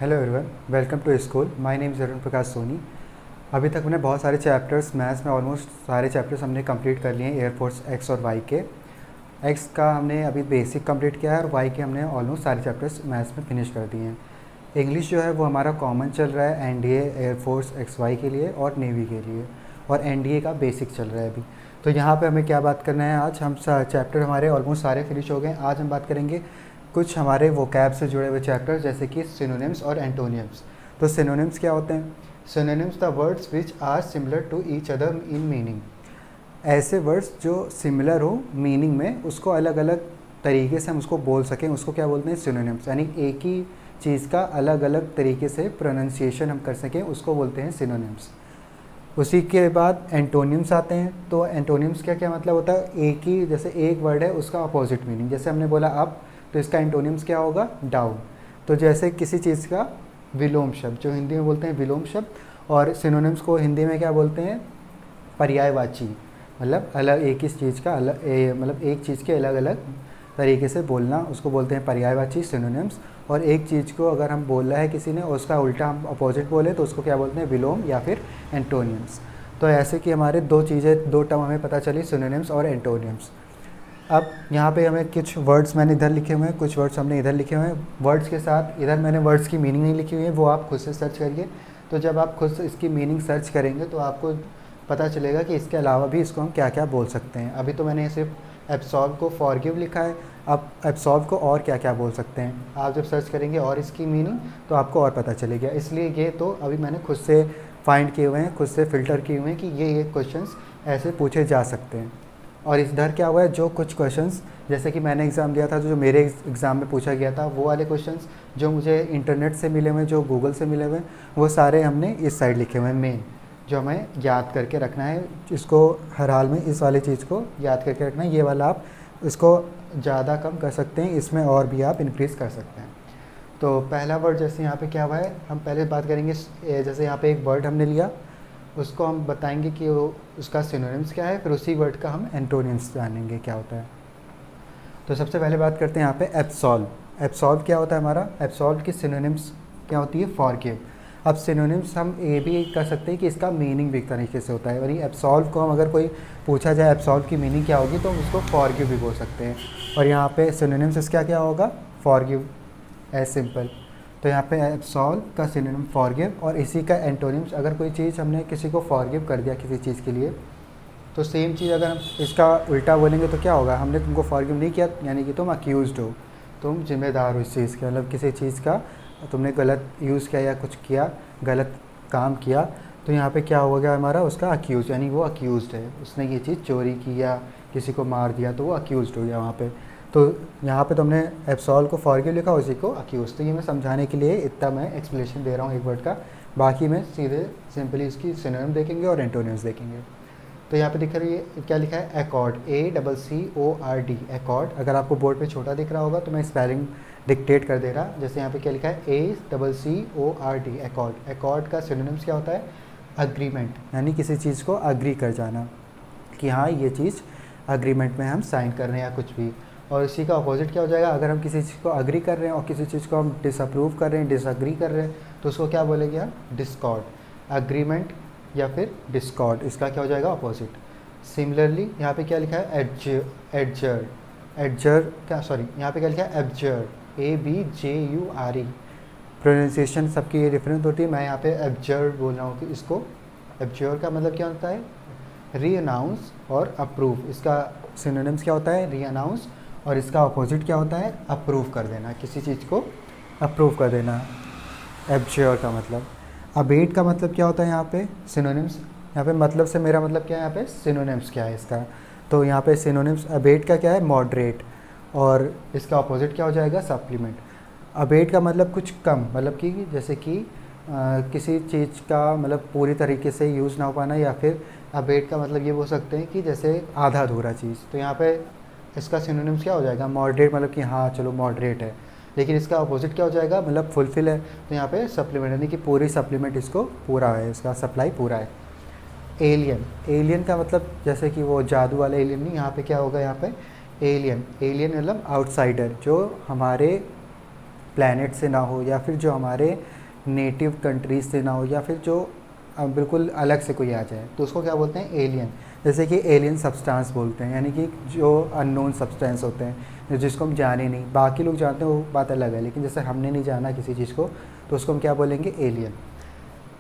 Hello everyone, welcome to school. My name is Arun Prakash Soni. अभी तक हमने बहुत सारे चैप्टर्स मैथ्स में ऑलमोस्ट सारे चैप्टर्स हमने कंप्लीट कर लिए हैं। एयरफोर्स एक्स और वाई के एक्स का हमने अभी बेसिक कंप्लीट किया है और वाई के हमने ऑलमोस्ट सारे चैप्टर्स मैथ्स में फिनिश कर दिए हैं। इंग्लिश जो है वो हमारा कॉमन चल रहा है एनडीए एयरफोर्स एक्स वाई के लिए और नेवी के लिए, और एनडीए का बेसिक चल रहा है अभी। तो यहाँ पे हमें क्या बात करना है, आज हम चैप्टर हमारे ऑलमोस्ट सारे फिनिश हो गए। आज हम बात करेंगे कुछ हमारे वोकैब से जुड़े हुए चैप्टर, जैसे कि सिनोनिम्स और एंटोनिम्स। तो सिनोनिम्स क्या होते हैं? Synonyms the words which are similar to each other in meaning. ऐसे वर्ड्स जो सिमिलर हो मीनिंग में, उसको अलग अलग तरीके से हम उसको बोल सकें, उसको क्या बोलते हैं? सिनोनिम्स। यानी एक ही चीज़ का अलग अलग तरीके से प्रोनाउंसिएशन हम कर सकें, उसको बोलते हैं सिनोनिम्स। उसी के बाद एंटोनिम्स आते हैं। तो एंटोनिम्स क्या क्या मतलब होता है? एक ही, जैसे एक वर्ड है उसका अपोजिट मीनिंग। जैसे हमने बोला अप, तो इसका एंटोनिम्स क्या होगा? डाउन। तो जैसे किसी चीज़ का विलोम शब्द, जो हिंदी में बोलते हैं विलोम शब्द, और सिनोनिम्स को हिंदी में क्या बोलते हैं? पर्यायवाची। मतलब अलग एक ही चीज़ का अलग मतलब एक चीज़ के अलग अलग तरीके से बोलना, उसको बोलते हैं पर्यायवाची, सिनोनिम्स। और एक चीज़ को अगर हम बोल रहा है किसी ने और उसका उल्टा हम अपोजिट बोले, तो उसको क्या बोलते हैं? विलोम या फिर एंटोनिम्स। तो ऐसे कि हमारे दो चीज़ें, दो टर्म हमें पता चली, सिनोनिम्स और एंटोनिम्स। अब यहाँ पे हमें कुछ वर्ड्स मैंने इधर लिखे हुए हैं, कुछ वर्ड्स हमने इधर लिखे हुए हैं। वर्ड्स के साथ इधर मैंने वर्ड्स की मीनिंग नहीं लिखी हुई है, वो आप खुद से सर्च करिए। तो जब आप खुद से इसकी मीनिंग सर्च करेंगे तो आपको पता चलेगा कि इसके अलावा भी इसको हम क्या क्या बोल सकते हैं। अभी तो मैंने सिर्फ एब्सॉर्ब को फॉरगिव लिखा है, अब एब्सॉर्ब को और क्या क्या बोल सकते हैं आप जब सर्च करेंगे और इसकी मीनिंग, तो आपको और पता चलेगा। इसलिए ये तो अभी मैंने खुद से फाइंड किए हुए हैं, खुद से फ़िल्टर किए हुए हैं कि ये क्वेश्चंस ऐसे पूछे जा सकते हैं। और इधर क्या हुआ है, जो कुछ क्वेश्चंस जैसे कि मैंने एग्ज़ाम दिया था, जो मेरे एग्ज़ाम में पूछा गया था, वो वाले क्वेश्चंस जो मुझे इंटरनेट से मिले हुए, जो गूगल से मिले हुए, वो सारे हमने इस साइड लिखे हुए हैं मेन, जो हमें याद करके रखना है। इसको हर हाल में इस वाली चीज़ को याद करके रखना है। ये वाला आप इसको ज़्यादा कम कर सकते हैं, इसमें और भी आप इंक्रीज़ कर सकते हैं। तो पहला वर्ड जैसे यहाँ पे क्या हुआ है, हम पहले बात करेंगे। जैसे यहाँ पे एक वर्ड हमने लिया, उसको हम बताएंगे कि वो उसका सिनोनिम्स क्या है, फिर उसी वर्ड का हम एंटोनिम्स जानेंगे क्या होता है। तो सबसे पहले बात करते हैं यहाँ पे एब्सॉल्व। एब्सॉल्व क्या होता है हमारा? एब्सॉल्व की सिनोनिम्स क्या होती है? फॉरगिव। अब सिनोनिम्स हम ये भी कर सकते हैं कि इसका मीनिंग भी एक तरीके से होता है। यानी एब्सॉल्व को हम अगर कोई पूछा जाए एब्सॉल्व की मीनिंग क्या होगी, तो हम उसको फॉरगिव भी बोल सकते हैं। और यहाँ पे सिनोनिम्स इसका क्या होगा? Forgive, as simple. तो यहाँ पे एब्सॉल्व का सिनोनिम फॉरगिव, और इसी का एंटोनिम्स, अगर कोई चीज़ हमने किसी को फॉरगिव कर दिया किसी चीज़ के लिए, तो सेम चीज़ अगर हम इसका उल्टा बोलेंगे तो क्या होगा? हमने तुमको फॉरगिव नहीं किया, यानी कि तुम अक्यूज्ड हो, तुम जिम्मेदार हो इस चीज़ के। मतलब किसी चीज़ का तुमने गलत यूज़ किया या कुछ किया, गलत काम किया, तो यहाँ पे क्या हो गया हमारा? उसका अक्यूज, यानी वो अक्यूज्ड है, उसने ये चीज़ चोरी की या किसी को मार दिया, तो वो अक्यूज्ड हो गया वहाँ पे। तो यहाँ पे तुमने एब्सॉल्व को फॉरगिव लिखा, उसी को अक्यूज। तो ये मैं समझाने के लिए इतना मैं एक्सप्लेनेशन दे रहा हूँ एक वर्ड का। बाकी में सीधे सिंपली इसकी सिनोनिम देखेंगे और एंटोनिम्स देखेंगे। तो यहाँ पे दिख रही है क्या लिखा है? Accord, ACCORD, accord. अगर आपको बोर्ड पे छोटा दिख रहा होगा तो मैं स्पेलिंग डिक्टेट कर दे रहा। जैसे यहाँ पे क्या लिखा है? ACCORD, accord. एकॉर्ड का सिनोनिम्स क्या होता है? अग्रीमेंट, यानी किसी चीज़ को अग्री कर जाना कि हाँ ये चीज़ अग्रीमेंट में हम साइन कर रहे हैं या कुछ भी। और इसी का अपोजिट क्या हो जाएगा? अगर हम किसी चीज़ को अग्री कर रहे हैं और किसी चीज़ को हम डिसअप्रूव कर रहे हैं, डिसअग्री कर रहे हैं, तो उसको क्या बोलेंगे हम? डिस्कॉर्ड। अग्रीमेंट या फिर डिस्कॉर्ड, इसका क्या हो जाएगा? अपोजिट। सिमिलरली यहाँ पे क्या लिखा है? एडजर। एडजर क्या, सॉरी, यहाँ पे क्या लिखा है? एब्जर, ABJURE। प्रोनाउंसिएशन सबकी ये डिफरेंट होती है। मैं यहाँ पे एब्जर बोल रहा हूँ कि इसको। एब्जर का मतलब क्या होता है? रीअनाउंस और अप्रूव। इसका सिनोनिम्स क्या होता है? रीअनाउंस, और इसका अपोजिट क्या होता है? अप्रूव कर देना, किसी चीज़ को अप्रूव कर देना, एब्जर का मतलब। अबेट का मतलब क्या होता है यहाँ पे? सिनोनिम्स। यहाँ पे मतलब से मेरा मतलब क्या है? यहाँ पे सिनोनिम्स क्या है इसका? तो यहाँ पे सिनोनिम्स, अबेट का क्या है? मॉडरेट, और इसका अपोजिट क्या हो जाएगा? सप्लीमेंट। अबेट का मतलब कुछ कम, मतलब कि जैसे कि किसी चीज़ का मतलब पूरी तरीके से यूज़ ना हो पाना, या फिर अबेट का मतलब ये बोल सकते हैं कि जैसे आधा अधूरा चीज़। तो यहाँ पे इसका सिनोनिम्स क्या हो जाएगा? मॉडरेट, मतलब कि हाँ चलो मॉडरेट है। लेकिन इसका अपोजिट क्या हो जाएगा? मतलब फुलफिल है। तो यहाँ पे सप्लीमेंट, यानी कि पूरी सप्लीमेंट, इसको पूरा है, इसका सप्लाई पूरा है। एलियन, एलियन का मतलब जैसे कि वो जादू वाला एलियन नहीं, यहाँ पे क्या होगा? यहाँ पे एलियन, एलियन मतलब आउटसाइडर, जो हमारे प्लैनेट से ना हो, या फिर जो हमारे नेटिव कंट्रीज से ना हो, या फिर जो बिल्कुल अलग से कोई आ जाए, तो उसको क्या बोलते हैं, एलियन। जैसे कि एलियन सब्सटेंस बोलते हैं, यानी कि जो अननोन सब्सटेंस होते हैं, जिसको हम जाने नहीं, बाकी लोग जानते हैं वो बात अलग है, लेकिन जैसे हमने नहीं जाना किसी चीज़ को, तो उसको हम क्या बोलेंगे, एलियन।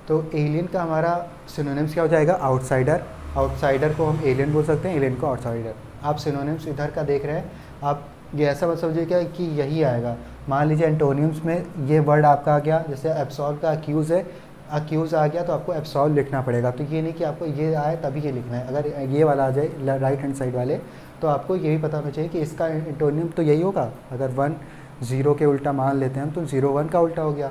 तो एलियन का हमारा सिनोनिम्स क्या हो जाएगा, आउटसाइडर। आउटसाइडर को हम एलियन बोल सकते हैं, एलियन को आउटसाइडर। आप सिनोनिम्स इधर का देख रहे हैं, आप ये ऐसा मत समझिए क्या कि यही आएगा। मान लीजिए एंटोनियम्स में ये वर्ड आपका आ गया, जैसे एब्सॉल्व का अक्यूज़ है, अक्यूज़ आ गया तो आपको एब्सॉल्व लिखना पड़ेगा। तो ये नहीं कि आपको ये आए तभी ये लिखना है। अगर ये वाला आ जाए राइट हैंड साइड वाले, तो आपको यही पता होना चाहिए कि इसका एंटोनियम तो यही होगा। अगर 1 0 के उल्टा मान लेते हैं हम, तो 0 1 का उल्टा हो गया।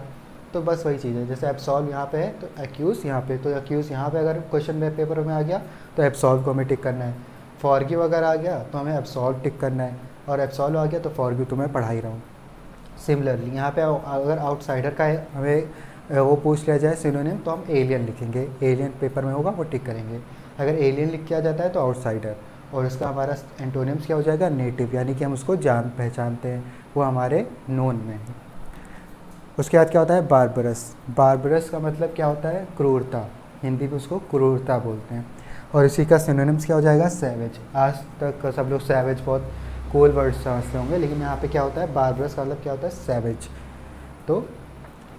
तो बस वही चीज़ है, जैसे एब्सॉल्व यहाँ पे है तो एक्यूज़ यहाँ पे, तो एक्यूज़ यहाँ पे अगर क्वेश्चन में पेपर में आ गया तो एब्सॉल्व को हमें टिक करना है। फॉरगिव अगर आ गया तो हमें एब्सॉल्व टिक करना है, और एब्सॉल्व आ गया तो फॉरगिव तो मैं पढ़ा ही रहा हूँ। सिमिलरली यहाँ पे अगर आउटसाइडर का हमें वो पूछ लिया जाए सिनोनिम, तो हम एलियन लिखेंगे, एलियन पेपर में होगा वो टिक करेंगे। अगर एलियन लिख किया जाता है तो आउटसाइडर, और इसका हमारा एंटोनिम्स क्या हो जाएगा, नेटिव, यानी कि हम उसको पहचानते हैं, वो हमारे नोन में है। उसके बाद क्या होता है, बारबरस। बारबरस का मतलब क्या होता है, क्रूरता, हिंदी में उसको क्रूरता बोलते हैं। और इसी का सिनोनिम्स क्या हो जाएगा, सैवेज। आज तक सब लोग सैवेज बहुत कूल वर्ड समझते होंगे, लेकिन यहाँ पे क्या होता है, बारबरस का मतलब क्या होता है, सैवेज। तो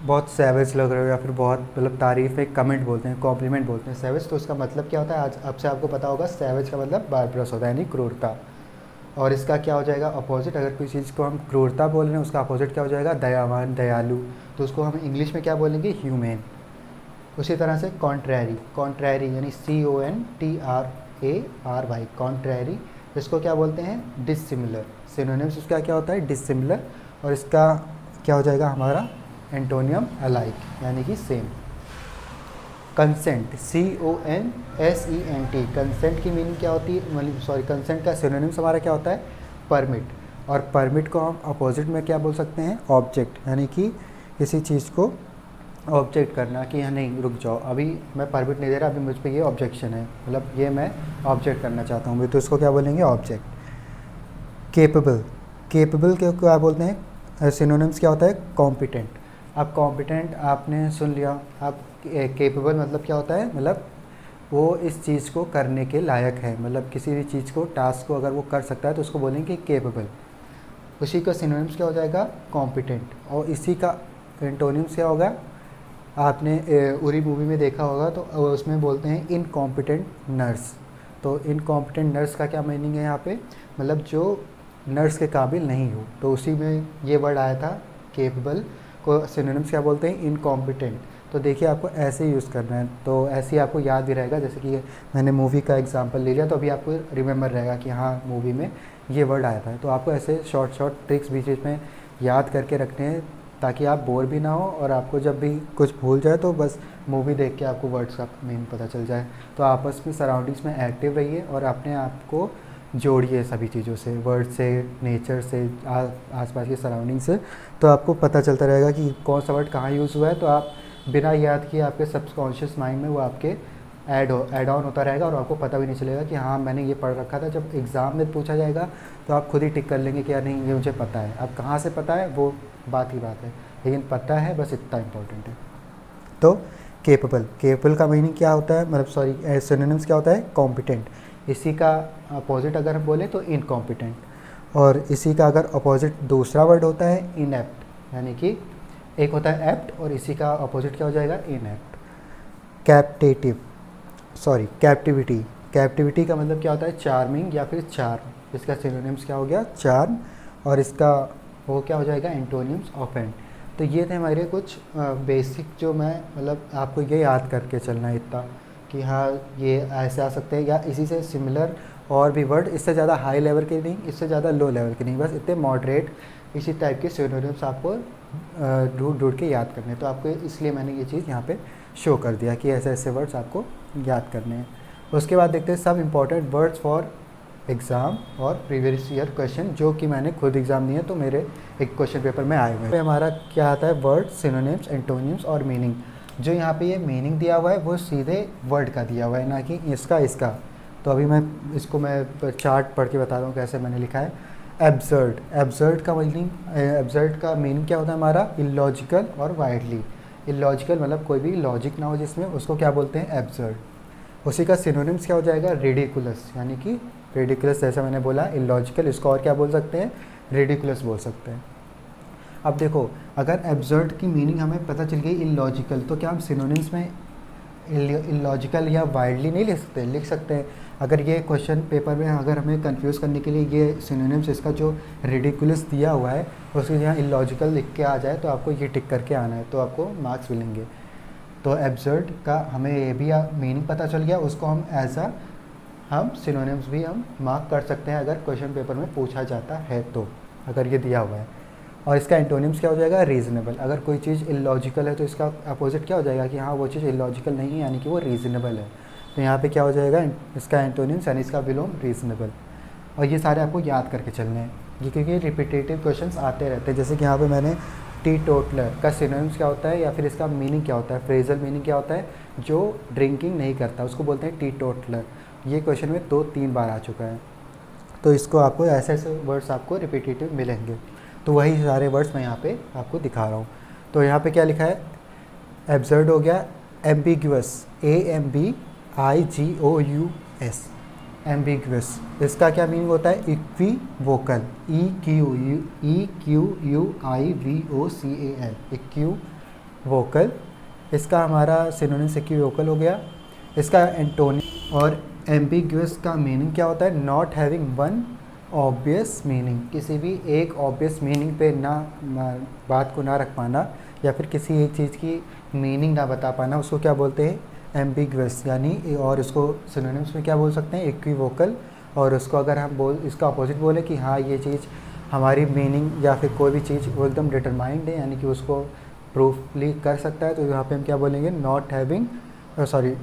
बहुत सैवेज लग रहे हो, या फिर बहुत मतलब तारीफ़ में कमेंट बोलते हैं, कॉम्प्लीमेंट बोलते हैं सैवेज, तो उसका मतलब क्या होता है, आज अब से आपको पता होगा, सैवेज का मतलब बारबरस होता है, यानी क्रूरता। और इसका क्या हो जाएगा अपोजिट, अगर कोई चीज़ को हम क्रूरता बोल रहे हैं, उसका अपोजिट क्या हो जाएगा, दयावान, दयालु, तो उसको हम इंग्लिश में क्या बोलेंगे, ह्यूमेन। उसी तरह से कॉन्ट्रैरी, कॉन्ट्रैरी यानी CONTRARY, कॉन्ट्रैरी, इसको क्या बोलते हैं, डिसिमिलर। सिनोनिम्स उसका क्या होता है, डिसिमिलर, और इसका क्या हो जाएगा हमारा एंटोनियम, अलाइक, यानी कि सेम। कंसेंट, CONSENT, कंसेंट की मीनिंग क्या होती है, मतलब सॉरी, कंसेंट का सिनोनिम्स हमारा क्या होता है, परमिट। और परमिट को हम अपोजिट में क्या बोल सकते हैं, ऑब्जेक्ट, यानी कि किसी चीज़ को ऑब्जेक्ट करना, कि यहाँ नहीं रुक जाओ, अभी मैं परमिट नहीं दे रहा, अभी मुझ पर ये ऑब्जेक्शन है, मतलब ये मैं ऑब्जेक्ट करना चाहता हूँ, तो इसको क्या बोलेंगे, ऑब्जेक्ट। केपेबल, केपेबल के क्या बोलते हैं, सिनोनिम्स क्या होता है, कॉम्पिटेंट। अब कॉम्पिटेंट आपने सुन लिया, अब केपेबल मतलब क्या होता है, मतलब वो इस चीज़ को करने के लायक है, मतलब किसी भी चीज़ को, टास्क को अगर वो कर सकता है तो उसको बोलेंगे केपेबल। उसी का सिनोनिम्स क्या हो जाएगा, कॉम्पिटेंट। और इसी का एंटोनिम्स क्या होगा, आपने उरी मूवी में देखा होगा, तो उसमें बोलते हैं इनकॉम्पिटेंट नर्स। तो इनकॉम्पिटेंट नर्स का क्या मीनिंग है यहाँ पे, मतलब जो नर्स के काबिल नहीं हो, तो उसी में ये वर्ड आया था, केपेबल को सिनोनिम्स क्या बोलते हैं, इनकॉम्पिटेंट। तो देखिए आपको ऐसे यूज़ करना है, तो ऐसे ही आपको याद भी रहेगा, जैसे कि मैंने मूवी का एग्जांपल ले लिया, तो अभी आपको रिमेंबर रहेगा कि हाँ मूवी में ये वर्ड आया था। तो आपको ऐसे शॉर्ट शॉर्ट ट्रिक्स बीच बीच में याद करके रखने हैं, ताकि आप बोर भी ना हो, और आपको जब भी कुछ भूल जाए तो बस मूवी देख के आपको वर्ड्स का मीनिंग पता चल जाए। तो आपस में सराउंडिंग्स में एक्टिव रहिए, और अपने आप को जोड़िए सभी चीज़ों से, वर्ड से, नेचर से, आसपास की सराउंडिंग से, तो आपको पता चलता रहेगा कि कौन सा वर्ड कहाँ यूज़ हुआ है। तो आप बिना याद किए आपके सबकॉन्शियस माइंड में वो आपके ऐड ऑन होता रहेगा, और आपको पता भी नहीं चलेगा कि हाँ मैंने ये पढ़ रखा था। जब एग्ज़ाम में पूछा जाएगा तो आप खुद ही टिक कर लेंगे कि यार नहीं ये मुझे पता है। अब कहाँ से पता है वो बात ही बात है, लेकिन पता है बस इतना इम्पोर्टेंट है। तो केपेबल, केपेबल का मीनिंग क्या होता है, मतलब सॉरी सिनोनिम्स क्या होता है, कॉम्पिटेंट। इसी का अपोजिट अगर हम बोले तो इनकॉम्पिटेंट, और इसी का अगर अपोजिट दूसरा वर्ड होता है इनएप्ट, यानी कि एक होता है एप्ट और इसी का अपोजिट क्या हो जाएगा, इनएप्ट। कैप्टिविटी, कैप्टिविटी का मतलब क्या होता है, चार्मिंग या फिर चार्म। इसका सिनोनिम्स क्या हो गया, चार्म, और इसका वो क्या हो जाएगा, एंटोनिम्स, ऑफेंड। तो ये थे हमारे कुछ बेसिक, जो मैं मतलब आपको ये याद करके चलना है इतना कि हाँ ये ऐसे आ सकते हैं, या इसी से सिमिलर और भी वर्ड, इससे ज़्यादा हाई लेवल के नहीं, इससे ज़्यादा लो लेवल के नहीं, बस इतने मॉडरेट इसी टाइप के सिनोनिम्स आपको ढूंढ ढूंढ के याद करने हैं। तो आपको इसलिए मैंने ये चीज़ यहाँ पे शो कर दिया कि ऐसे ऐसे वर्ड्स आपको याद करने हैं। उसके बाद देखते हैं सब इम्पॉर्टेंट वर्ड्स फॉर एग्ज़ाम और प्रीवियस ईयर क्वेश्चन, जो कि मैंने खुद एग्ज़ाम दिए तो मेरे एक क्वेश्चन पेपर में आए हुए हैं। हमारा क्या आता है, वर्ड, सिनोनिम्स, एंटोनिम्स और मीनिंग। जो यहाँ पे ये मीनिंग दिया हुआ है वो सीधे वर्ड का दिया हुआ है, ना कि इसका। तो अभी मैं इसको चार्ट पढ़ के बता रहा हूँ कैसे मैंने लिखा है। एब्सर्ड, एब्सर्ड का मीनिंग क्या होता है हमारा, इलॉजिकल और वाइडली। इलॉजिकल मतलब कोई भी लॉजिक ना हो जिसमें, उसको क्या बोलते हैं, एब्सर्ड। उसी का सिनोनिम्स क्या हो जाएगा, रेडिकुलस, यानी कि रेडिकुलस जैसा मैंने बोला इलॉजिकल, इसको और क्या बोल सकते हैं, रेडिकुलस बोल सकते हैं। अब देखो, अगर एब्सर्ड की मीनिंग हमें पता चल गई इलॉजिकल, तो क्या हम सिनोनिम्स में इलॉजिकल या वाइडली नहीं लिख सकते, लिख सकते हैं। अगर ये क्वेश्चन पेपर में अगर हमें कंफ्यूज करने के लिए ये सिनोनिम्स इसका जो रेडिकुलस दिया हुआ है उसके यहाँ इलॉजिकल लिख के आ जाए तो आपको ये टिक करके आना है, तो आपको मार्क्स मिलेंगे। तो एब्सर्ड का हमें ये भी मीनिंग पता चल गया, उसको हम एज अ हम सिनोनिम्स भी हम मार्क कर सकते हैं अगर क्वेश्चन पेपर में पूछा जाता है तो, अगर ये दिया हुआ है। और इसका एंटोनिम्स क्या हो जाएगा, रीज़नेबल। अगर कोई चीज़ इलॉजिकल है तो इसका अपोजिट क्या हो जाएगा कि हाँ वो चीज़ इलॉजिकल नहीं है, यानी कि वो रीज़नेबल है। तो यहाँ पे क्या हो जाएगा, इसका एंटोनिम्स यानी इसका विलोम रीज़नेबल। और ये सारे आपको याद करके चलने हैं, ये क्योंकि रिपीटेटिव क्वेश्चंस आते रहते हैं। जैसे कि यहाँ पे मैंने टी टोटलर का सिनोनिम्स क्या होता है या फिर इसका मीनिंग क्या होता है, फ्रेजल मीनिंग क्या होता है, जो ड्रिंकिंग नहीं करता उसको बोलते हैं टी टोटलर। ये क्वेश्चन में 2-3 बार आ चुका है। तो इसको आपको ऐसे ऐसे वर्ड्स आपको रिपीटेटिव मिलेंगे, तो वही सारे वर्ड्स मैं यहाँ पे आपको दिखा रहा हूँ। तो यहाँ पे क्या लिखा है, एब्सर्ड हो गया, एम्बिग्यूअस, AMBIGOUS, एम्बिग्यूअस। इसका क्या मीनिंग होता है, इक्विवोकल, EQUIVOCAL, इक्विवोकल। इसका हमारा सिनोनिम्स इक्विवोकल हो गया। इसका एंटोनिम और एम्बिग्यूअस का मीनिंग क्या होता है, not having one obvious meaning, किसी भी एक ऑब्वियस मीनिंग पे ना बात को ना रख पाना या फिर किसी एक चीज़ की मीनिंग ना बता पाना, उसको क्या बोलते हैं, एम्बिग्यूअस। यानी और उसको सिनोनिम्स में क्या बोल सकते हैं, इक्विवोकल। और उसको अगर हम इसका अपोजिट बोले कि हाँ ये चीज़ हमारी मीनिंग या फिर कोई भी चीज़ वो एकदम डिटरमाइंड है, यानी कि उसको प्रूफली कर सकता है, तो यहाँ पे हम क्या बोलेंगे, नॉट हैविंग,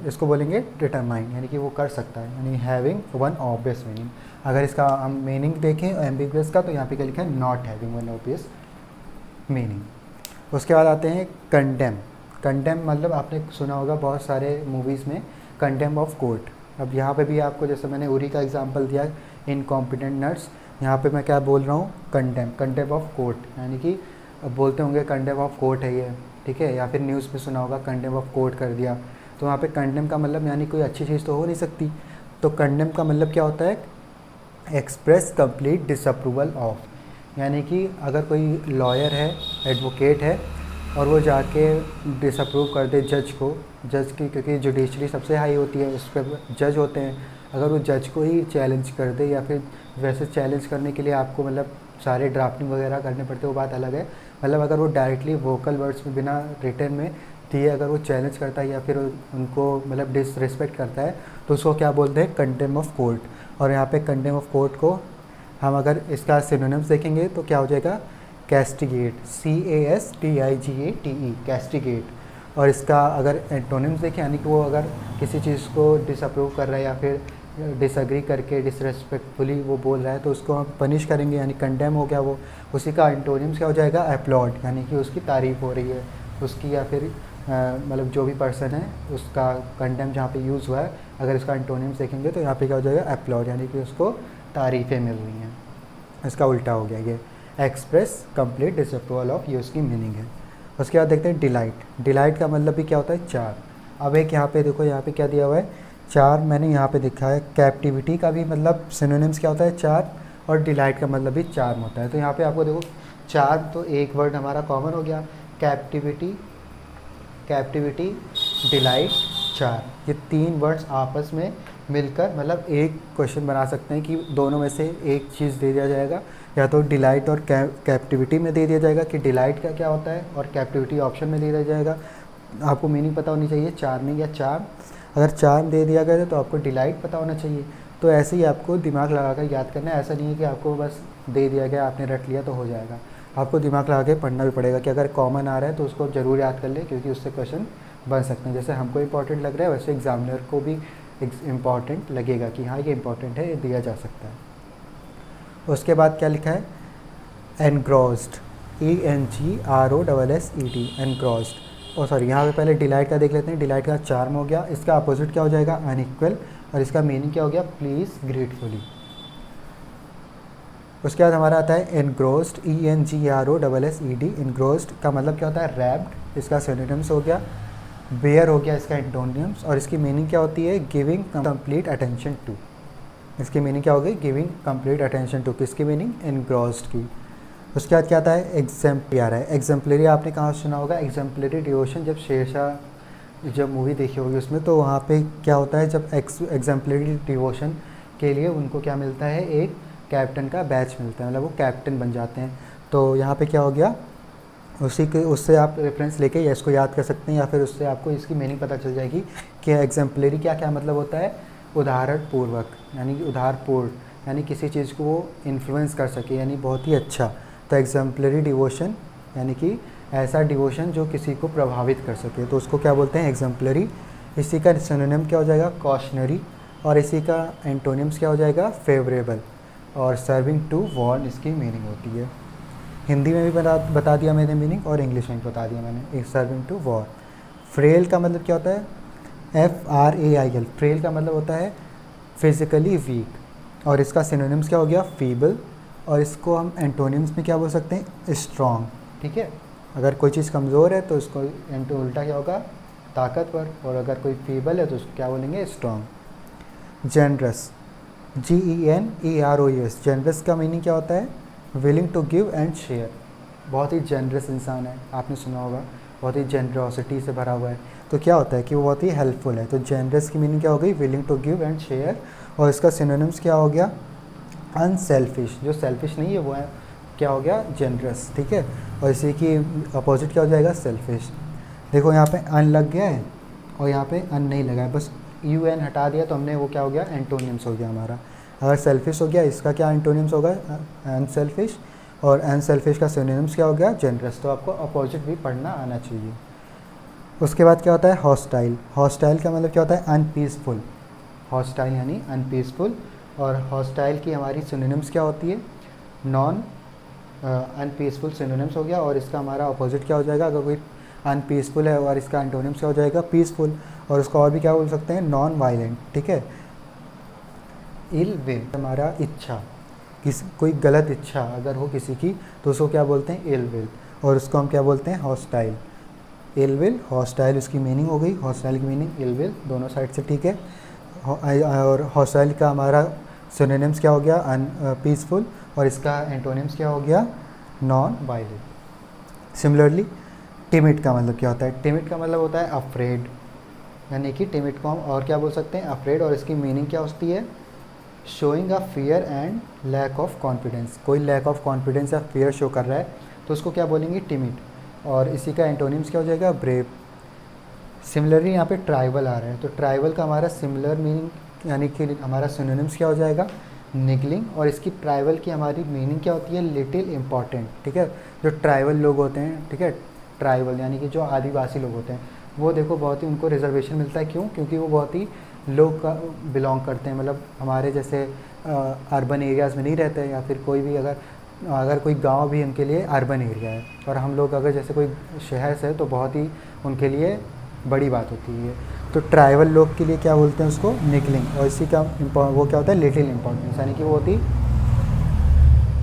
इसको बोलेंगे डिटरमाइंड, यानी कि वो कर सकता है, यानी हैविंग वन ऑब्वियस मीनिंग। अगर इसका हम मीनिंग देखें एम्बिगुअस का, तो यहाँ पे क्या लिखा है, not having one obvious meaning. उसके बाद आते हैं कंडेम। कंडेम मतलब आपने सुना होगा बहुत सारे मूवीज़ में, कंडेम ऑफ कोर्ट। अब यहाँ पे भी आपको, जैसे मैंने उरी का एग्जांपल दिया, इनकॉम्पिटेंट नर्स, यहाँ पे मैं क्या बोल रहा हूँ, कंडेम ऑफ कोर्ट, यानी कि बोलते होंगे कंडेम ऑफ कोर्ट है ये, ठीक है, या फिर न्यूज़ में सुना होगा कंडेम ऑफ कोर्ट कर दिया। तो वहाँ पे कंडेम का मतलब यानी कोई अच्छी चीज़ तो हो नहीं सकती। तो कंडेम का मतलब क्या होता है, एक्सप्रेस कंप्लीट डिसअप्रूवल ऑफ, यानी कि अगर कोई लॉयर है, एडवोकेट है, और वो जाके डिसअप्रूव कर दे जज को, जज की, क्योंकि जुडिशरी सबसे हाई होती है, उस पर जज होते हैं, अगर वो जज को ही चैलेंज कर दे, या फिर वैसे चैलेंज करने के लिए आपको मतलब सारे ड्राफ्टिंग वगैरह करने पड़ते, वो बात अलग है। मतलब अगर वो डायरेक्टली वोकल वर्ड्स में बिना रिटर्न में दिए अगर वो चैलेंज करता है या फिर उनको मतलब डिसरिस्पेक्ट करता है, तो उसको क्या बोलते हैं, कंटेम्प्ट ऑफ कोर्ट। और यहाँ पे कंटेम्प्ट ऑफ कोर्ट को हम अगर इसका सिनोनिम्स देखेंगे तो क्या हो जाएगा, कैस्टिगेट, CASTIGATE, कैस्टिगेट। और इसका अगर एंटोनिम्स देखें, यानी कि वो अगर किसी चीज़ को डिसअप्रूव कर रहा है या फिर डिसएग्री करके डिसरेस्पेक्टफुली वो बोल रहा है, तो उसको हम पनिश करेंगे, यानी कंडेम हो गया वो। उसी का एंटोनिम्स क्या हो जाएगा, अपलॉड, यानी कि उसकी तारीफ़ हो रही है उसकी, या फिर मतलब जो भी पर्सन है उसका कंडेम जहाँ पे यूज़ हुआ है, अगर इसका एंटोनिम्स देखेंगे तो यहाँ पे क्या हो जाएगा, अपलॉड, यानी कि उसको तारीफ़ें मिल रही हैं। इसका उल्टा हो गया ये, एक्सप्रेस कंप्लीट डिसअप्रूवल ऑफ, ये उसकी मीनिंग है। उसके बाद देखते हैं डिलाइट। डिलाइट का मतलब भी क्या होता है, चार। अब एक यहाँ पे देखो, यहाँ पे क्या दिया हुआ है, चार, मैंने यहाँ पे देखा है। कैप्टिविटी का भी मतलब सिनोनिम्स क्या होता है, चार, और डिलाइट का मतलब भी चार्म होता है। तो यहाँ पे आपको देखो, चार्म तो एक वर्ड हमारा कॉमन हो गया, कैप्टिविटी, डिलाइट, चार, ये तीन वर्ड्स आपस में मिलकर मतलब एक क्वेश्चन बना सकते हैं कि दोनों में से एक चीज़ दे दिया जाएगा, या तो डिलाइट और कैप्टिविटी में दे दिया जाएगा कि डिलाइट का क्या होता है, और कैप्टिविटी ऑप्शन में दे दिया जाएगा। आपको मीनिंग पता होनी चाहिए, चार्मिंग या चार्म। अगर चार्म दे दिया गया है तो आपको डिलाइट पता होना चाहिए। तो ऐसे ही आपको दिमाग लगा कर याद करना है, ऐसा नहीं है कि आपको बस दे दिया गया आपने रट लिया तो हो जाएगा। आपको दिमाग लगा के पढ़ना भी पड़ेगा कि अगर कॉमन आ रहा है तो उसको ज़रूर याद कर ले, क्योंकि उससे क्वेश्चन बन सकते हैं। जैसे हमको इंपॉर्टेंट लग रहा है वैसे एग्जामिनर को भी इम्पॉर्टेंट लगेगा कि हाँ ये इंपॉर्टेंट है, ये दिया जा सकता है। उसके बाद क्या लिखा है, एनग्रॉस्ड, ENGROSSED, एनग्रॉस्ड। और सॉरी, यहाँ पे पहले डिलाइट का देख लेते हैं। डिलाइट का चार्म हो गया, इसका अपोजिट क्या हो जाएगा, अनइक्वल, और इसका मीनिंग क्या हो गया, प्लीज़ ग्रेटफुली। उसके बाद हमारा आता है एनग्रोस्ड, ENGROSSED। एनग्रोस्ड का मतलब क्या होता है? रैप्ड, इसका सिनोनिम्स हो गया। बेयर हो गया इसका एंटोनिम्स, और इसकी मीनिंग क्या होती है? Giving complete attention to. इसकी मीनिंग क्या होगी? Giving complete attention to. किसकी मीनिंग? एनग्रोस्ड की। उसके बाद क्या आता है? एग्जाम्पली आ रहा है। एग्जाम्पलरी आपने कहाँ सुना होगा? एग्जाम्पलरी डिवोशन, जब शेरशाह जब मूवी देखी होगी उसमें, तो वहाँ पे क्या होता है, जब एग्जाम्पलरी डिवोशन के लिए उनको क्या मिलता है? एक कैप्टन का बैच मिलता है, मतलब वो कैप्टन बन जाते हैं। तो यहाँ पे क्या हो गया? उसी के उससे आप रेफरेंस लेके या इसको याद कर सकते हैं, या फिर उससे आपको इसकी मीनिंग पता चल जाएगी कि एग्जाम्पलरी क्या क्या मतलब होता है? उदाहरण पूर्वक, यानी कि उदारपूर्ण, यानी किसी चीज़ को वो इन्फ्लुएंस कर सके, यानी बहुत ही अच्छा। तो एग्जाम्पलरी डिवोशन यानी कि ऐसा डिवोशन जो किसी को प्रभावित कर सके, तो उसको क्या बोलते हैं? एग्जाम्पलरी। इसी का सिनोनिम क्या हो जाएगा? कॉशनरी। और इसी का एंटोनिम्स क्या हो जाएगा? फेवरेबल। और सर्विंग टू वार्न इसकी मीनिंग होती है। हिंदी में भी बता दिया मैंने मीनिंग, और इंग्लिश में भी बता दिया मैंने। एक सर्विंग टू वॉर। फ्रेल का मतलब क्या होता है? FRAIL। फ्रेल का मतलब होता है फिजिकली वीक, और इसका सिनोनिम्स क्या हो गया? फीबल। और इसको हम एंटोनिम्स में क्या बोल सकते हैं? स्ट्रॉन्ग। ठीक है, अगर कोई चीज़ कमज़ोर है तो उसको उल्टा क्या होगा? ताकतवर। और अगर कोई फीबल है तो उसको क्या बोलेंगे? स्ट्रॉन्ग। Generous, GENEROUS। जेनरस का मीनिंग क्या होता है? Willing to give and share. बहुत ही जेनरस इंसान है, आपने सुना होगा, बहुत ही जेनरॉसिटी से भरा हुआ है। तो क्या होता है कि वो बहुत ही हेल्पफुल है। तो जेनरस की मीनिंग क्या हो गई? Willing to give and share. और इसका सिनोनिम्स क्या हो गया? अनसेल्फिश। जो सेल्फिश नहीं है वो है क्या हो गया? जेनरस। ठीक है, और इसी की अपोजिट क्या हो जाएगा? सेल्फिश। देखो यहाँ पे अन लग गया है और यहाँ पे अन नहीं लगा है, बस UN हटा दिया तो हमने वो क्या हो गया? एंटोनिम्स हो गया हमारा। अगर सेल्फिश हो गया, इसका क्या एंटोनिम्स होगा? अनसेल्फिश। और अनसेल्फिश का सिनोनिम्स क्या हो गया? जेनरस। तो आपको अपोजिट भी पढ़ना आना चाहिए। उसके बाद क्या होता है? हॉस्टाइल। हॉस्टाइल का मतलब क्या होता है? अनपीसफुल। हॉस्टाइल यानी अनपीसफुल। और हॉस्टाइल की हमारी सिनोनिम्स क्या होती है? नॉन अनपीसफुल सिनोनिम्स हो गया। और इसका हमारा अपोजिट क्या हो जाएगा? अगर कोई अनपीसफुल है और इसका एंटोनिम्स क्या हो जाएगा? पीसफुल। और उसको और भी क्या बोल सकते हैं? Non violent. ठीक है। इल विल, हमारा इच्छा, कोई गलत इच्छा अगर हो किसी की तो उसको क्या बोलते हैं? Ill will. और उसको हम क्या बोलते हैं? हॉस्टाइल। इल विल, हॉस्टाइल उसकी मीनिंग हो गई। हॉस्टाइल की मीनिंग इल विल, दोनों साइड से ठीक है। और हॉस्टाइल का हमारा सिनोनिम्स क्या हो गया? पीसफुल। और इसका एंटोनिम्स क्या हो गया? Non violent. सिमिलरली टिमिड का मतलब क्या होता है? टिमिड का मतलब होता है अफ्रेड, यानी कि टिमिड को हम और क्या बोल सकते हैं? अफ्रेड। और इसकी मीनिंग क्या होती है? Showing a fear and lack of confidence. कोई लैक ऑफ कॉन्फिडेंस या फियर शो कर रहा है तो उसको क्या बोलेंगे? टिमिड। और इसी का एंटोनिम्स क्या हो जाएगा? ब्रेव। सिमिलरली यहाँ पे ट्राइबल आ रहा है, तो ट्राइबल का हमारा सिमिलर मीनिंग यानी कि हमारा सिनोनिम्स क्या हो जाएगा? निगलिंग। और इसकी ट्राइबल की हमारी मीनिंग क्या होती है? Little important. ठीक है, जो ट्राइबल लोग होते हैं, ठीक है, ट्राइबल यानी कि जो आदिवासी लोग होते हैं, वो देखो बहुत ही उनको रिजर्वेशन मिलता है। क्यों? क्योंकि वो बहुत ही लोग का बिलोंग करते हैं, मतलब हमारे जैसे अर्बन एरियाज़ में नहीं रहते हैं, या फिर कोई भी अगर कोई गांव भी उनके लिए अर्बन एरिया है, और हम लोग अगर जैसे कोई शहर से है तो बहुत ही उनके लिए बड़ी बात होती है। तो ट्राइबल लोग के लिए क्या बोलते हैं? उसको निगलिंग। और इसी का वो क्या होता है? लिटिल इंपॉर्टेंस, यानी कि वो होती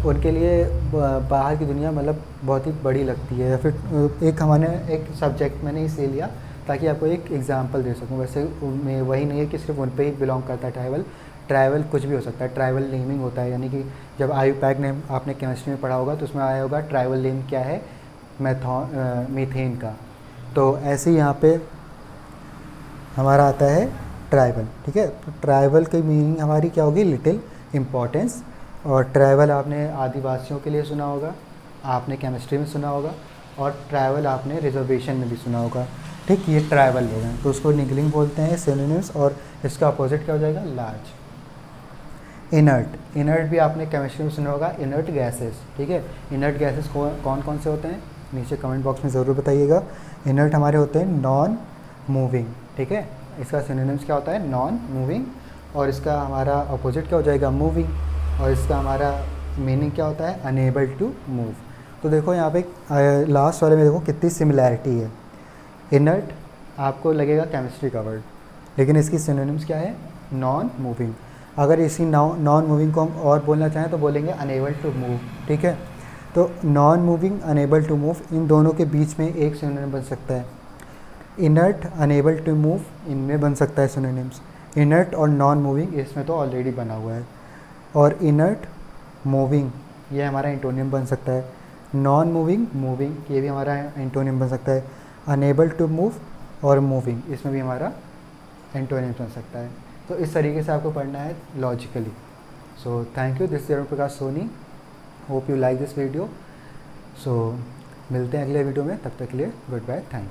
उनके लिए बाहर की दुनिया मतलब बहुत ही बड़ी लगती है। या फिर एक हमारे एक सब्जेक्ट मैंने इसलिए लिया ताकि आपको एक एग्जांपल दे सकूं। वैसे में वही नहीं है कि सिर्फ उन पे ही बिलोंग करता है ट्राइबल। ट्राइबल कुछ भी हो सकता है। ट्राइबल नेमिंग होता है, यानी कि जब IUPAC ने आपने केमिस्ट्री में पढ़ा होगा तो उसमें आया होगा ट्राइबल नेम क्या है? मीथेन का। तो ऐसे ही यहाँ पे हमारा आता है ट्राइबल। ठीक है, तो ट्राइबल की मीनिंग हमारी क्या होगी? Little importance. और ट्राइबल आपने आदिवासियों के लिए सुना होगा, आपने केमिस्ट्री में सुना होगा, और ट्राइबल आपने रिजर्वेशन में भी सुना होगा। ठीक, ये ट्राइबल लोग हैं, तो उसको निगलिंग बोलते हैं, सिनोनिम्स। और इसका अपोजिट क्या हो जाएगा? लार्ज। इनर्ट, इनर्ट भी आपने केमिस्ट्री में सुना होगा, इनर्ट गैसेस। ठीक है, इनर्ट गैसेस कौन कौन से होते हैं? नीचे कमेंट बॉक्स में ज़रूर बताइएगा। इनर्ट हमारे होते हैं नॉन मूविंग। ठीक है, इसका सिनोनिम्स क्या होता है? Non moving. और इसका हमारा अपोजिट क्या हो जाएगा? मूविंग। और इसका हमारा मीनिंग क्या होता है? Unable to move. तो देखो यहाँ पे लास्ट वाले में देखो कितनी सिमिलैरिटी है। इनर्ट आपको लगेगा केमिस्ट्री का वर्ड, लेकिन इसकी सिनोनिम्स क्या है? Non moving. अगर इसी नॉन मूविंग को हम और बोलना चाहें तो बोलेंगे अनेबल टू मूव, ठीक है। तो non moving, unable to move, इन दोनों के बीच में एक सिनोनिम बन सकता है। इनर्ट, अनेबल टू मूव, इनमें बन सकता है सिनोनिम्स। इनर्ट और नॉन मूविंग इसमें तो ऑलरेडी बना हुआ है। और इनर्ट, मूविंग, ये हमारा एंटोनिम बन सकता है। नॉन मूविंग, मूविंग, ये भी हमारा एंटोनिम बन सकता है। अनेबल टू मूव और मूविंग, इसमें भी हमारा एंटोनिम बन सकता है। तो इस तरीके से आपको पढ़ना है logically. So thank you, this is Arun Prakash Soni, hope you like this video. So मिलते हैं अगले वीडियो में, तब तक के लिए गुड बाय, थैंक यू।